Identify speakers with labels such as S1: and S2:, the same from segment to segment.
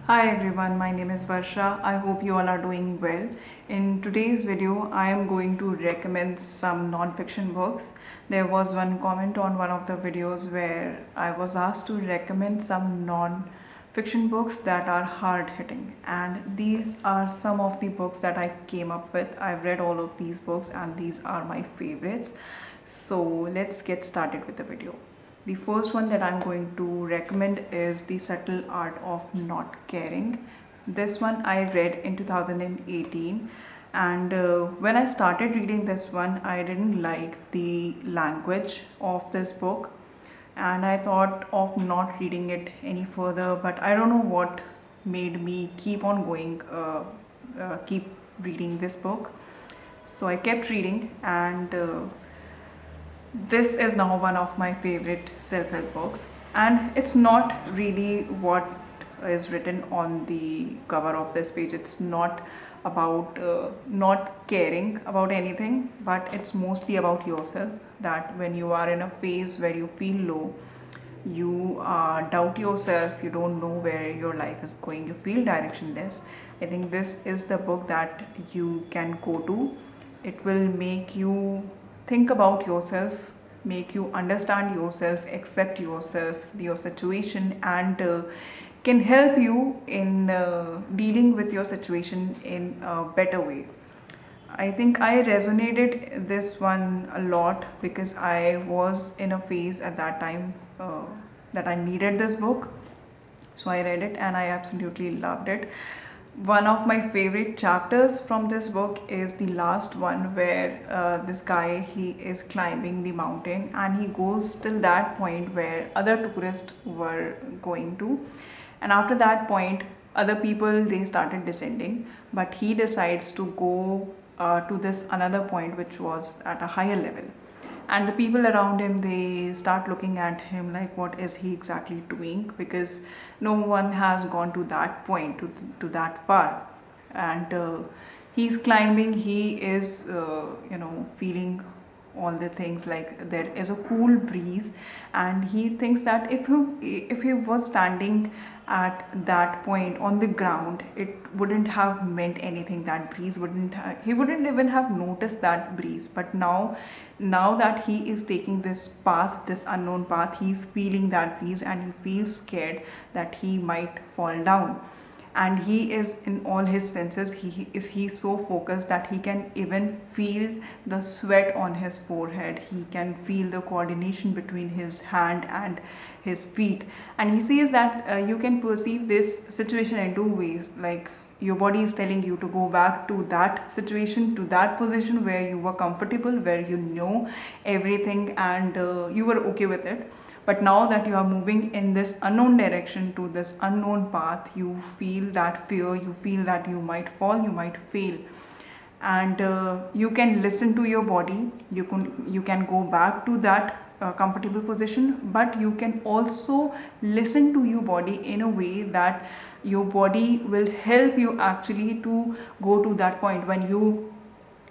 S1: Hi everyone, my name is Varsha. I hope you all are doing well. In today's video, I am going to recommend some non-fiction books. There was one comment on one of the videos where I was asked to recommend some non-fiction books that are hard-hitting, and these are some of the books that I came up with. I've read all of these books and these are my favorites. So let's get started with the video. The first one that I'm going to recommend is The Subtle Art of Not Caring. This one I read in 2018, and when I started reading this one, I didn't like the language of this book, and I thought of not reading it any further, but I don't know what made me keep on going, keep reading this book. So I kept reading, and this is now one of my favorite self-help books, and it's not really what is written on the cover of this page. It's not about not caring about anything, but it's mostly about yourself, that when you are in a phase where you feel low, you doubt yourself, you don't know where your life is going, you feel directionless. I think this is the book that you can go to. It will make you think about yourself, make you understand yourself, accept yourself, your situation, and can help you in dealing with your situation in a better way. I think I resonated this one a lot because I was in a phase at that time that I needed this book. So I read it and I absolutely loved it. One of my favorite chapters from this book is the last one where this guy, he is climbing the mountain and he goes till that point where other tourists were going to, and after that point other people, they started descending, but he decides to go to this another point which was at a higher level, and the people around him, they start looking at him like what is he exactly doing, because no one has gone to that point, to that far. And he's climbing, he is feeling all the things, like there is a cool breeze, and he thinks that if he was standing at that point on the ground, it wouldn't have meant anything. That breeze wouldn't he wouldn't even have noticed that breeze. But now that he is taking this path, this unknown path, he's feeling that breeze and he feels scared that he might fall down. And he is in all his senses, he's so focused that he can even feel the sweat on his forehead, he can feel the coordination between his hand and his feet. And he says that you can perceive this situation in two ways, like your body is telling you to go back to that situation, to that position where you were comfortable, where you know everything, and you were okay with it. But now that you are moving in this unknown direction, to this unknown path, you feel that fear, you feel that you might fall, you might fail. And you can listen to your body, you can go back to that comfortable position, but you can also listen to your body in a way that your body will help you actually to go to that point. When you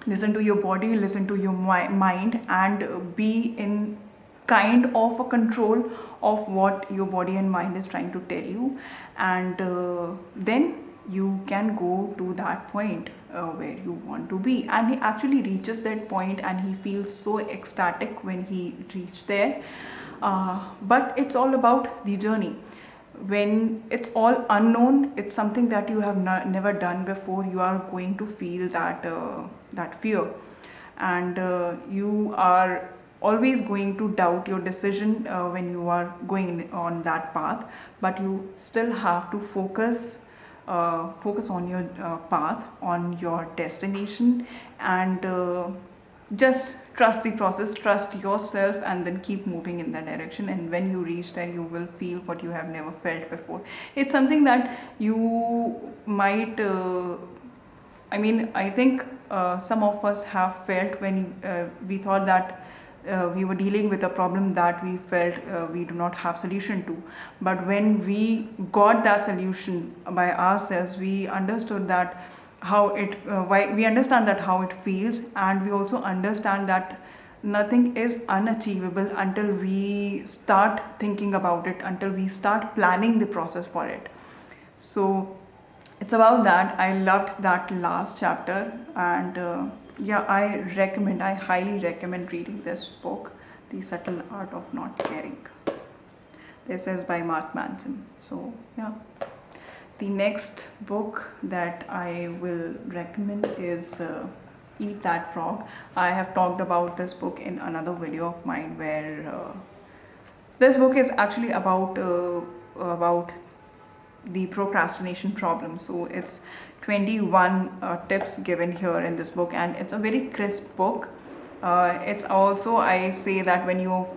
S1: listen to your body, listen to your mind, and be in kind of a control of what your body and mind is trying to tell you, and then you can go to that point where you want to be. And he actually reaches that point and he feels so ecstatic when he reached there. But it's all about the journey. When it's all unknown, it's something that you have never done before, you are going to feel that fear, and you are always going to doubt your decision when you are going on that path. But you still have to focus on your path, on your destination, and just trust the process, trust yourself, and then keep moving in that direction. And when you reach there, you will feel what you have never felt before. It's something that you might I think some of us have felt when we thought that we were dealing with a problem that we felt we do not have solution to. But when we got that solution by ourselves, we understood that why we understand that how it feels, and we also understand that nothing is unachievable until we start thinking about it, until we start planning the process for it. So it's about that. I loved that last chapter, and yeah, I highly recommend reading this book, The Subtle Art of Not Caring. This is by Mark Manson. So yeah, the next book that I will recommend is Eat That Frog. I have talked about this book in another video of mine, where this book is actually about the procrastination problem. So it's 21 tips given here in this book, and it's a very crisp book. It's also, I say that when you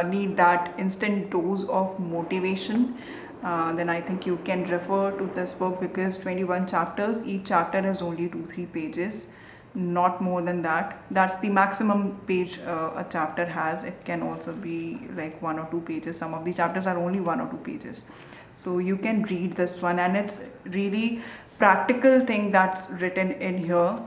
S1: need that instant dose of motivation, then I think you can refer to this book, because 21 chapters, each chapter is only 2-3 pages, not more than that. That's the maximum page a chapter has. It can also be like 1 or 2 pages. Some of the chapters are only 1 or 2 pages, so you can read this one, and it's really practical thing that's written in here.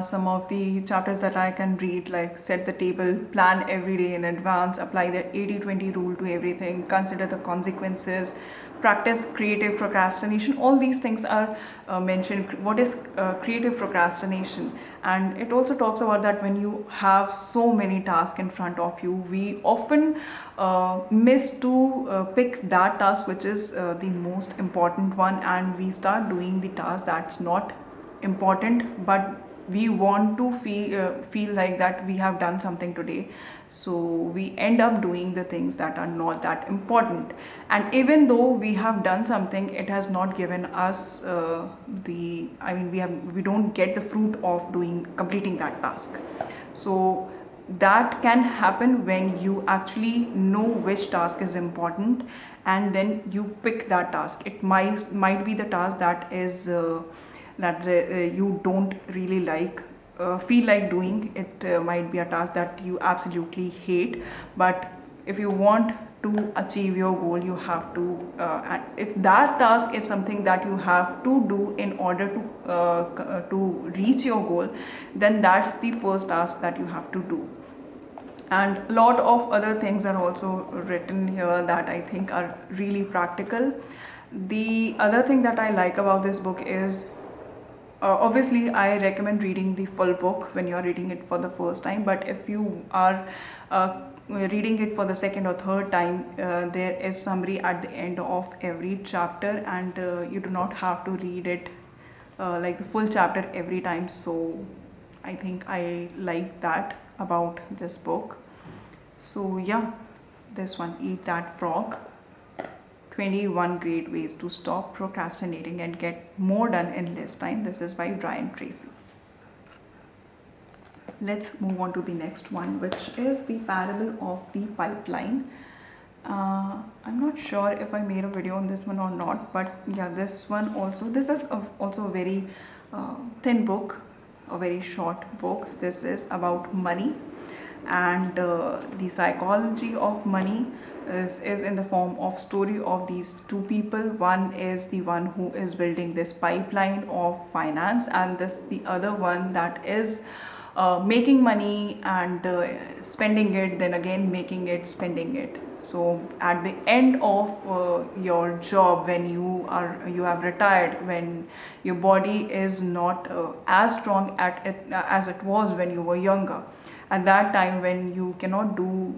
S1: Some of the chapters that I can read, like set the table, plan every day in advance, apply the 80-20 rule to everything, consider the consequences, practice creative procrastination. All these things are mentioned. What is creative procrastination? And it also talks about that when you have so many tasks in front of you, we often miss to pick that task which is the most important one, and we start doing the task that's not important, but we want to feel like that we have done something today, so we end up doing the things that are not that important. And even though we have done something, it has not given us the I mean we don't get the fruit of completing that task. So that can happen when you actually know which task is important, and then you pick that task. It might be the task that is you don't really feel like doing it. Might be a task that you absolutely hate, but if you want to achieve your goal, you have to and if that task is something that you have to do in order to reach your goal, then that's the first task that you have to do. And a lot of other things are also written here that I think are really practical. The other thing that I like about this book is, obviously I recommend reading the full book when you are reading it for the first time, but if you are reading it for the second or third time, there is summary at the end of every chapter, and you do not have to read it like the full chapter every time. So I think I like that about this book. So yeah, this one, Eat That Frog, 21 Great Ways to Stop Procrastinating and Get More Done in Less Time. This is by Brian Tracy. Let's move on to the next one, which is The Parable of the Pipeline. I'm not sure if I made a video on this one or not, but yeah, this is also a very thin book, a very short book. This is about money, and the psychology of money is in the form of story of these two people. One is the one who is building this pipeline of finance, and the other one that is making money and spending it, then again making it, spending it. So at the end of your job, when you have retired, when your body is not as strong as it was when you were younger, at that time when you cannot do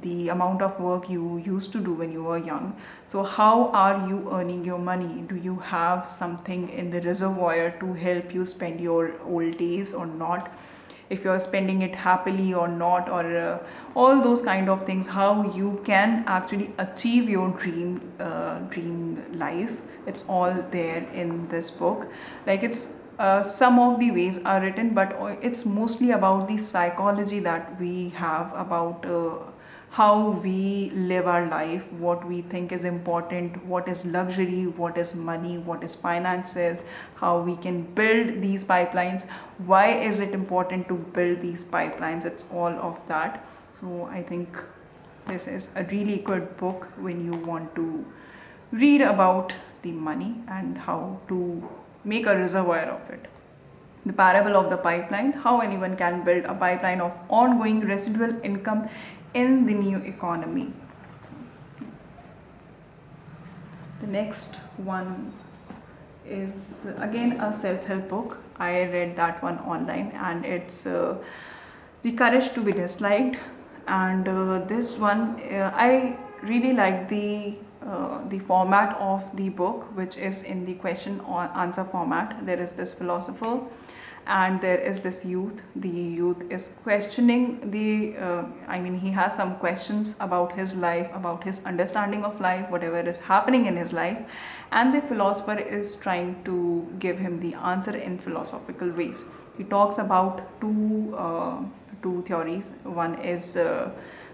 S1: the amount of work you used to do when you were young, so how are you earning your money? Do you have something in the reservoir to help you spend your old days or not? If you're spending it happily or not, or all those kind of things, how you can actually achieve your dream life. It's all there in this book. Like, it's some of the ways are written, but it's mostly about the psychology that we have about how we live our life, what we think is important, what is luxury, what is money, what is finances, how we can build these pipelines, why is it important to build these pipelines. It's all of that. So I think this is a really good book when you want to read about the money and how to make a reservoir of it. The Parable of the Pipeline, how anyone can build a pipeline of ongoing residual income in the new economy. The next one is again a self-help book. I read that one online, and it's The Courage to be Disliked. And this one, I really like the format of the book, which is in the question or answer format. There is this philosopher and there is this youth. The youth is questioning he has some questions about his life, about his understanding of life, whatever is happening in his life, and the philosopher is trying to give him the answer in philosophical ways. He talks about two theories. One is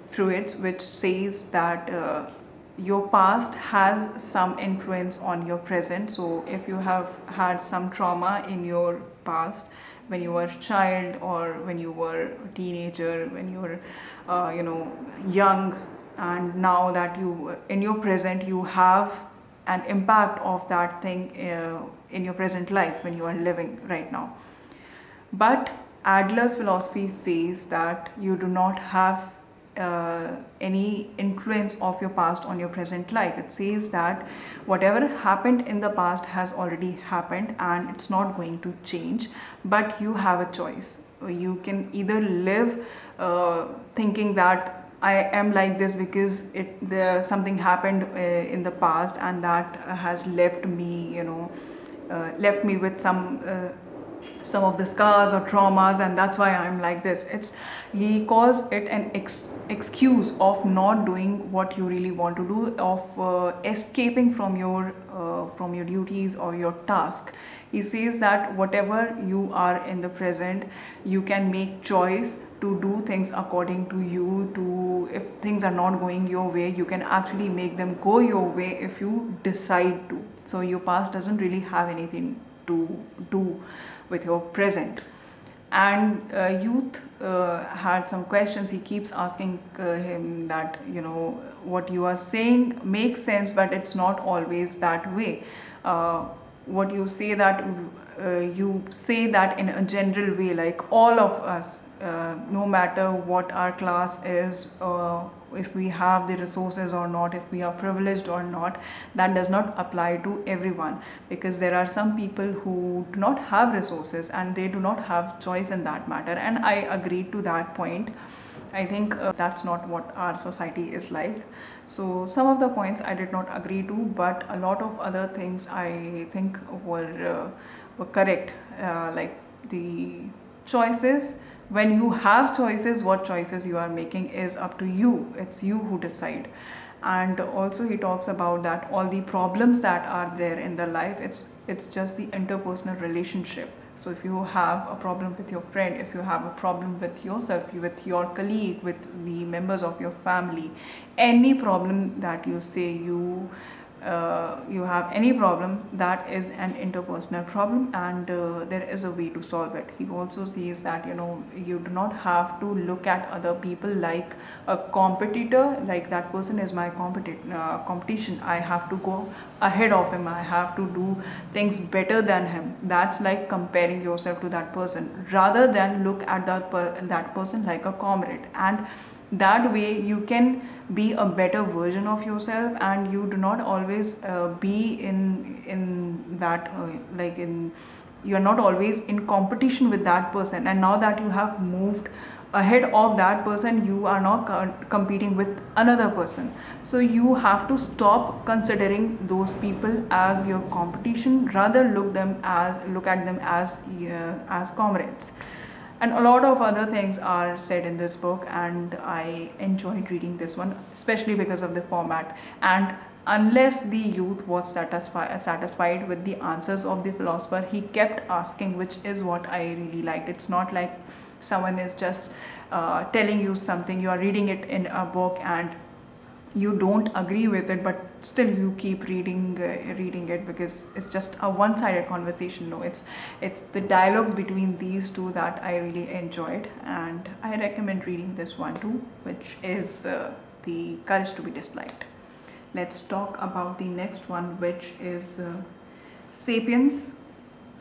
S1: Freud's, which says that your past has some influence on your present. So if you have had some trauma in your past, when you were a child or when you were a teenager, when you were young, and now that you in your present you have an impact of that thing in your present life when you are living right now. But Adler's philosophy says that you do not have any influence of your past on your present life. It says that whatever happened in the past has already happened and it's not going to change, but you have a choice. You can either live thinking that I am like this because something happened in the past and that has left me, left me with some of the scars or traumas, and that's why I'm like this. He calls it an excuse of not doing what you really want to do, of escaping from your duties or your task. He says that whatever you are in the present, you can make choice to do things according to you. To if things are not going your way, you can actually make them go your way if you decide to. So your past doesn't really have anything to do with your present. And youth had some questions. He keeps asking him that, what you are saying makes sense, but it's not always that way. What you say that you say that in a general way, like all of us, no matter what our class is, if we have the resources or not, if we are privileged or not, that does not apply to everyone, because there are some people who do not have resources and they do not have choice in that matter. And I agree to that point. I think that's not what our society is like. So some of the points I did not agree to, but a lot of other things I think were correct. Like the choices, when you have choices, what choices you are making is up to you. It's you who decide. And also he talks about that all the problems that are there in the life, it's just the interpersonal relationship. So if you have a problem with your friend, if you have a problem with yourself, with your colleague, with the members of your family, any problem that you say you have any problem, that is an interpersonal problem, and there is a way to solve it. He also says that you do not have to look at other people like a competitor, like that person is my competition, I have to go ahead of him, I have to do things better than him. That's like comparing yourself to that person, rather than look at that person like a comrade. And that way you can be a better version of yourself, and you do not always be in that you're not always in competition with that person. And now that you have moved ahead of that person, you are not competing with another person. So you have to stop considering those people as your competition, rather look at them as comrades. And a lot of other things are said in this book, and I enjoyed reading this one, especially because of the format. And unless the youth was satisfied with the answers of the philosopher, he kept asking, which is what I really liked. It's not like someone is just telling you something, you are reading it in a book and you don't agree with it, but still you keep reading it because it's just a one-sided conversation. No, it's the dialogues between these two that I really enjoyed, and I recommend reading this one too, which is The Courage to be Disliked. Let's talk about the next one, which is Sapiens,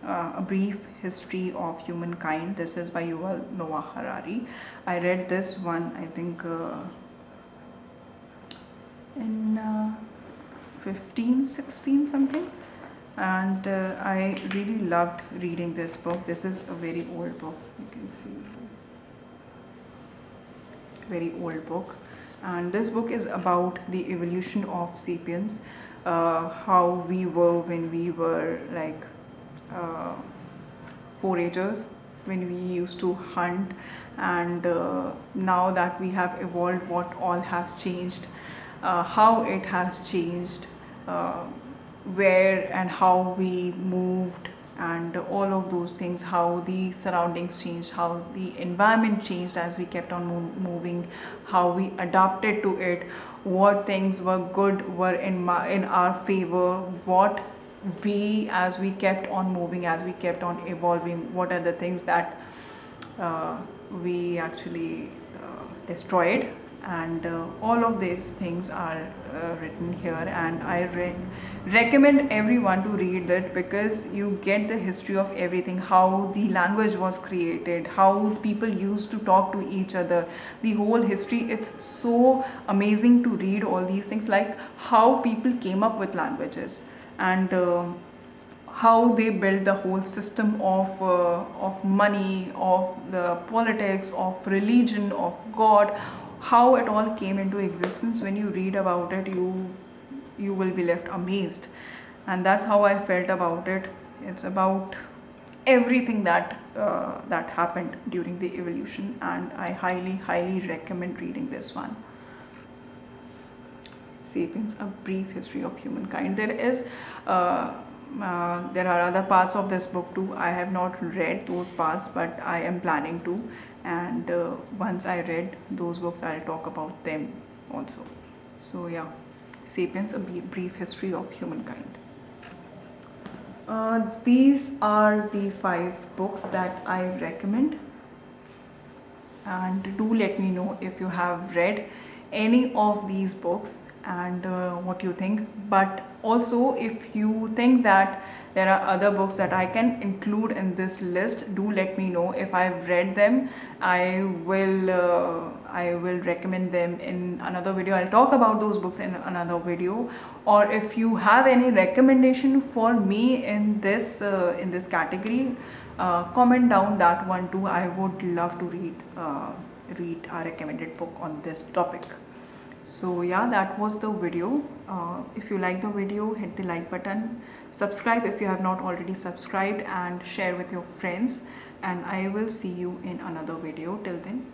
S1: a brief history of humankind. This is by Yuval Noah Harari. I read this one, I think in 15, 16 something, and I really loved reading this book. This is a very old book, you can see, very old book, and this book is about the evolution of sapiens, how we were when we were like uh, foragers, when we used to hunt, and now that we have evolved, what all has changed, how it has changed, uh, where and how we moved, and all of those things, how the surroundings changed, how the environment changed as we kept on moving, how we adapted to it, what things were good, were in our favor, what we, as we kept on moving, as we kept on evolving, what are the things that we actually destroyed, and all of these things are written here, and I recommend everyone to read it, because you get the history of everything, how the language was created, how people used to talk to each other, the whole history. It's so amazing to read all these things, like how people came up with languages, and how they built the whole system of money, of the politics, of religion, of God, how it all came into existence. When you read about it, you will be left amazed, and that's how I felt about it. It's about everything that happened during the evolution, and I highly recommend reading this one. Sapiens: A Brief History of Humankind. There are other parts of this book too. I have not read those parts, but I am planning to, and once I read those books, I'll talk about them also. So yeah, Sapiens: A Brief History of Humankind. These are the 5 books that I recommend, and do let me know if you have read any of these books, and what you think. But also, if you think that there are other books that I can include in this list, do let me know. If I've read them, I will recommend them in another video. I'll talk about those books in another video. Or if you have any recommendation for me in this category, comment down that one too. I would love to read a recommended book on this topic. So yeah, that was the video. If you like the video, hit the like button, subscribe if you have not already subscribed, and share with your friends, and I will see you in another video. Till then,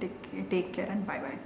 S1: take care and bye bye.